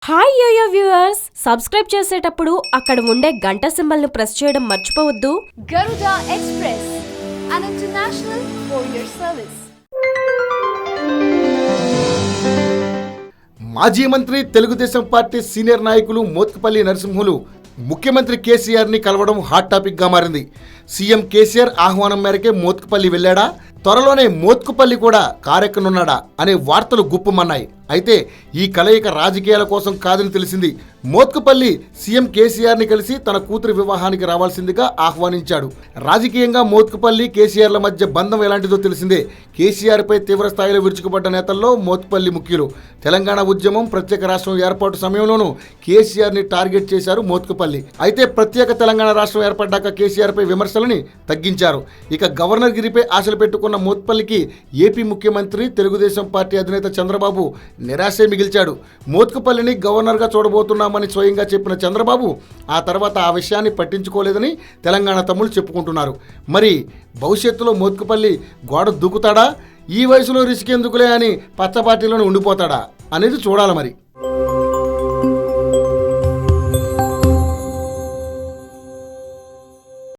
Hi yo-yo viewers, subscribe చేసేటప్పుడు అక్కడ ఉండే గంట సింబల్ ను ప్రెస్ చేయడం మర్చిపోవద్దు. Garuda Express, an international courier service. మాజీ మంత్రి తెలుగుదేశం పార్టీ సీనియర్ నాయకులు మోత్కుపల్లి నరసింహులు ముఖ్యమంత్రి కేసీఆర్ ని కలవడం హాట్ టాపిక్ గా మారింది. సీఎం కేసీఆర్ ఆహ్వానం మేరకే మోత్కుపల్లి వెళ్ళాడా, త్వరలోనే మోత్కుపల్లి కూడా కారెక్కనున్నాడా అనే వార్తలు గుప్పుమన్నాయి. అయితే ఈ కలయిక రాజకీయాల కోసం కాదని తెలిసింది. మోత్కుపల్లి సీఎం కేసీఆర్ ని కలిసి తన కూతురి వివాహానికి రావాల్సిందిగా ఆహ్వానించాడు. రాజకీయంగా మోత్కుపల్లి కేసీఆర్ల మధ్య బంధం ఎలాంటిదో తెలిసిందే. కేసీఆర్ పై తీవ్ర స్థాయిలో విరుచుకుపడ్డ నేతల్లో మోత్కుపల్లి ముఖ్యులు. తెలంగాణ ఉద్యమం, ప్రత్యేక రాష్ట్రం ఏర్పాటు సమయంలోనూ కేసీఆర్ ని టార్గెట్ చేశారు మోత్కుపల్లి. అయితే ప్రత్యేక తెలంగాణ రాష్ట్రం ఏర్పడ్డాక కేసీఆర్ పై విమర్శలని తగ్గించారు. ఇక గవర్నర్ గిరిపై ఆశలు పెట్టుకున్న మోత్కుపల్లికి ఏపీ ముఖ్యమంత్రి, తెలుగుదేశం పార్టీ అధినేత చంద్రబాబు నిరాశే మిగిల్చాడు. మోత్కుపల్లిని గవర్నర్గా చూడబోతున్నామని స్వయంగా చెప్పిన చంద్రబాబు ఆ తర్వాత ఆ విషయాన్ని పట్టించుకోలేదని తెలంగాణ తమ్ముళ్ళు చెప్పుకుంటున్నారు. మరి భవిష్యత్తులో మోత్కుపల్లి గోడ దూకుతాడా, ఈ వయసులో రిస్క్ ఎందుకులే అని పచ్చ పార్టీలోనే ఉండిపోతాడా అనేది చూడాలి మరి.